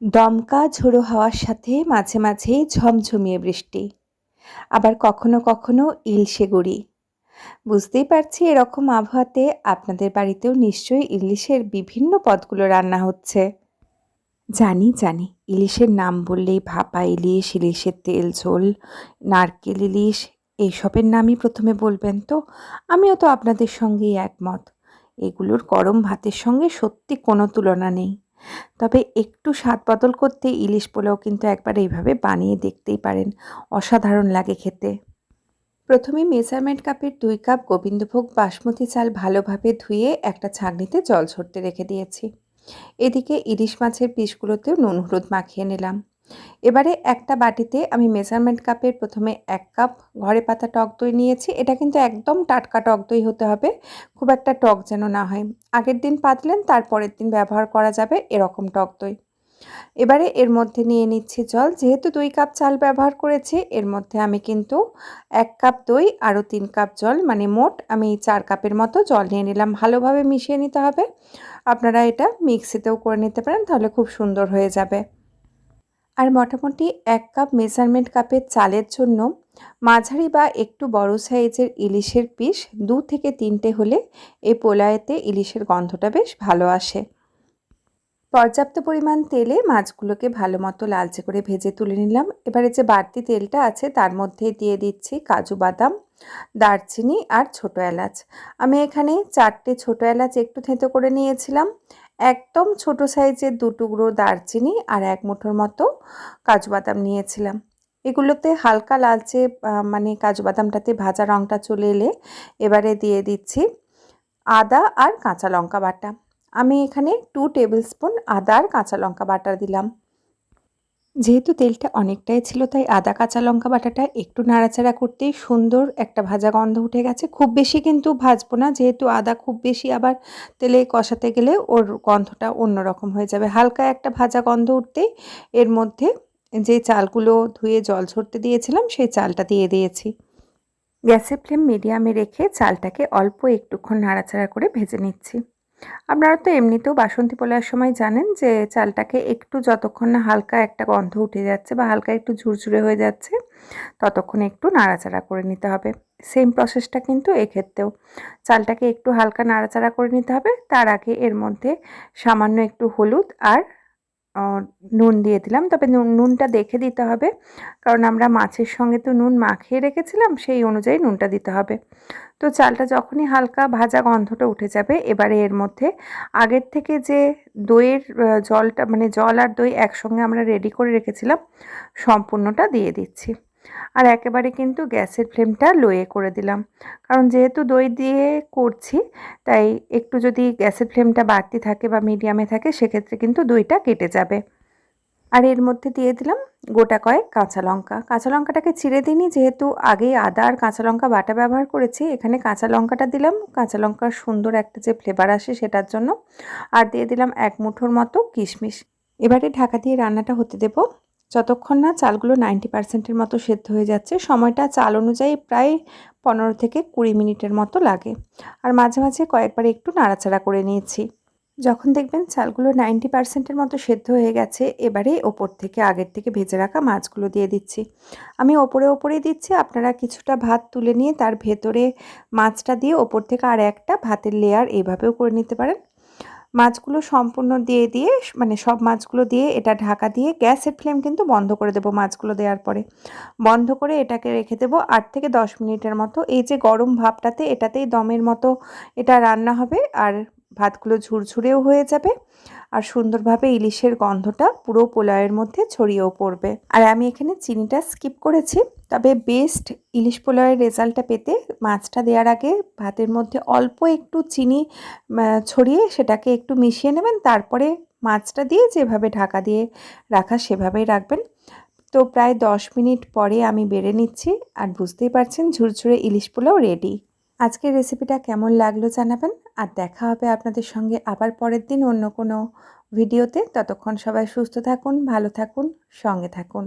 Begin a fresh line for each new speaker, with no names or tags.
দমকা ঝোড়ো হাওয়ার সাথে মাঝে মাঝেই ঝমঝমিয়ে বৃষ্টি, আবার কখনো কখনো ইলশে গুঁড়ি। বুঝতেই পারছি এরকম আবহাওয়াতে আপনাদের বাড়িতেও নিশ্চয়ই ইলিশের বিভিন্ন পদগুলো রান্না হচ্ছে। জানি জানি, ইলিশের নাম বললেই ভাপা ইলিশ, ইলিশের তেল ঝোল, নারকেল ইলিশ, এইসবের নামই প্রথমে বলবেন তো। আমিও তো আপনাদের সঙ্গেই একমত। এগুলোর গরম ভাতের সঙ্গে সত্যি কোনো তুলনা নেই। তবে একটু স্বাদ বদল করতে ইলিশ পোলাও কিন্তু একবার এইভাবে বানিয়ে দেখতেই পারেন, অসাধারণ লাগে খেতে। প্রথমে মেজারমেন্ট কাপের 2 কাপ গোবিন্দভোগ বাসমতি চাল ভালোভাবে ধুয়ে একটা ছাঁকনিতে জল ঝরতে রেখে দিয়েছি। এদিকে ইলিশ মাছের পিসগুলোতেও নুন হলুদ মাখিয়ে নিলাম। এবারে একটা বাটিতে আমি মেজারমেন্ট কাপের প্রথমে 1 কাপ ঘরে পাতা টক দই নিয়েছি। এটা কিন্তু একদম টাটকা টক দই হতে হবে, খুব একটা টক যেন না হয়। আগের দিন পাতলেন তারপরের দিন ব্যবহার করা যাবে এরকম টক দই। এবারে এর মধ্যে নিয়ে নিচ্ছি জল। যেহেতু 2 কাপ চাল ব্যবহার করেছি, এর মধ্যে আমি কিন্তু 1 কাপ দই আরও 3 কাপ জল, মানে মোট আমি 4 কাপের মতো জল নিয়ে নিলাম। ভালোভাবে মিশিয়ে নিতে হবে। আপনারা এটা মিক্সিতেও করে নিতে পারেন, তাহলে খুব সুন্দর হয়ে যাবে। আর মোটামুটি 1 কাপ মেজারমেন্ট কাপের চালের জন্য মাঝারি বা একটু বড় সাইজের ইলিশের পিস 2 থেকে 3টে হলে এই পোলাওতে ইলিশের গন্ধটা বেশ ভালো আসে। পর্যাপ্ত পরিমাণ তেলে মাছগুলোকে ভালো মতো লালচে করে ভেজে তুলে নিলাম। এবারে যে বাড়তি তেলটা আছে তার মধ্যে দিয়ে দিচ্ছি কাজু বাদাম, দারচিনি আর ছোটো এলাচ। আমি এখানে 4টে ছোটো এলাচ একটু থেঁতো করে নিয়েছিলাম, একদম ছোট সাইজের 2 টুকরো দারচিনি আর 1 মুঠোর মতো কাজু বাদাম নিয়েছিলাম। এগুলোতে হালকা লালচে মানে কাজু বাদামটাতে ভাজা রঙটা চলে এলে এবারে দিয়ে দিচ্ছি আদা আর কাঁচা লঙ্কা বাটা। আমি এখানে 2 টেবিল স্পুন আদা আর কাঁচা লঙ্কা বাটা দিলাম। যেহেতু তেলটা অনেকটাই ছিল তাই আদা কাঁচা লঙ্কা বাটাটা একটু নাড়াচাড়া করতেই সুন্দর একটা ভাজা গন্ধ উঠে গেছে। খুব বেশি কিন্তু ভাজবো না, যেহেতু আদা খুব বেশি আবার তেলে কষাতে গেলে ওর গন্ধটা অন্যরকম হয়ে যাবে। হালকা একটা ভাজা গন্ধ উঠতেই এর মধ্যে যে চালগুলো ধুয়ে জল ঝরতে দিয়েছিলাম সেই চালটা দিয়ে দিয়েছি। গ্যাসের ফ্লেম মিডিয়ামে রেখে চালটাকে অল্প একটুক্ষণ নাড়াচাড়া করে ভেজে নিচ্ছি। আপনারা তো এমনিতেও বাসন্তী পোলাওর সময় জানেন যে চালটাকে একটু যতক্ষণ না হালকা একটা গন্ধ উঠে যাচ্ছে বা হালকা একটু ঝুরঝুরে হয়ে যাচ্ছে ততক্ষণ একটু নাড়াচাড়া করে নিতে হবে। সেম প্রসেসটা কিন্তু এক্ষেত্রেও চালটাকে একটু হালকা নাড়াচাড়া করে নিতে হবে। তার আগে এর মধ্যে সামান্য একটু হলুদ আর নুন দিয়ে দিলাম। তবে নুনটা দেখে দিতে হবে, কারণ আমরা মাছের সঙ্গে তো নুন মাখিয়ে রেখেছিলাম, সেই অনুযায়ী নুনটা দিতে হবে। তো চালটা যখনই হালকা ভাজা গন্ধটা উঠে যাবে এবারে এর মধ্যে আগের থেকে যে দইয়ের জলটা, মানে জল আর দই একসঙ্গে আমরা রেডি করে রেখেছিলাম, সম্পূর্ণটা দিয়ে দিচ্ছি। আর একেবারে কিন্তু গ্যাসের ফ্লেমটা লোয়ে করে দিলাম, কারণ যেহেতু দই দিয়ে করছি তাই একটু যদি গ্যাসের ফ্লেমটা বাড়তি থাকে বা মিডিয়ামে থাকে সেক্ষেত্রে কিন্তু দইটা কেটে যাবে। আর এর মধ্যে দিয়ে দিলাম গোটা কয়েক কাঁচা লঙ্কা। কাঁচা লঙ্কাটাকে চিড়ে দিইনি, যেহেতু আগেই আদা আর কাঁচা লঙ্কা বাটা ব্যবহার করেছি। এখানে কাঁচা লঙ্কাটা দিলাম কাঁচা লঙ্কার সুন্দর একটা যে ফ্লেভার আসে সেটার জন্য। আর দিয়ে দিলাম 1 মুঠোর মতো কিশমিশ। এবারে ঢাকা দিয়ে রান্নাটা হতে দেব যতক্ষণ না চালগুলো 90% মতো সেদ্ধ হয়ে যাচ্ছে। সময়টা চাল অনুযায়ী প্রায় 15 থেকে 20 মিনিটের মতো লাগে। আর মাঝে মাঝে কয়েকবার একটু নাড়াচাড়া করে নিয়েছি। যখন দেখবেন চালগুলো 90% মতো সেদ্ধ হয়ে গেছে, এবারে ওপর থেকে আগের থেকে ভেজে রাখা মাছগুলো দিয়ে দিচ্ছি। আমি ওপরেই দিচ্ছি, আপনারা কিছুটা ভাত তুলে নিয়ে তার ভেতরে মাছটা দিয়ে ওপর থেকে আর একটা ভাতের লেয়ার এইভাবেও করে নিতে পারেন। মাছগুলো সম্পূর্ণ দিয়ে মানে সব মাছগুলো দিয়ে এটা ঢাকা দিয়ে গ্যাসের ফ্লেম কিন্তু বন্ধ করে দেবো। মাছগুলো দেওয়ার পরে বন্ধ করে এটাকে রেখে দেবো 8 থেকে 10 মিনিটের মতো। এই যে গরম ভাপটাতে এটাতেই দমের মতো এটা রান্না হবে, আর ভাতগুলো ঝুরঝুরেও হয়ে যাবে আর সুন্দরভাবে ইলিশের গন্ধটা পুরো পোলাওয়ের মধ্যে ছড়িয়েও পড়বে। আর আমি এখানে চিনিটা স্কিপ করেছি, তবে বেস্ট ইলিশ পোলাওয়ের রেজাল্টটা পেতে মাছটা দেওয়ার আগে ভাতের মধ্যে অল্প একটু চিনি ছড়িয়ে সেটাকে একটু মিশিয়ে নেবেন, তারপরে মাছটা দিয়ে যেভাবে ঢাকা দিয়ে রাখা সেভাবেই রাখবেন। তো প্রায় 10 মিনিট পরে আমি বেড়ে নিচ্ছি, আর বুঝতেই পারছেন ঝুরঝুরে ইলিশ পোলাও রেডি। আজকের রেসিপিটা কেমন লাগলো জানাবেন, আর দেখা হবে আপনাদের সঙ্গে আবার পরের দিন অন্য কোনো ভিডিওতে। ততক্ষণ সবাই সুস্থ থাকুন, ভালো থাকুন, সঙ্গে থাকুন।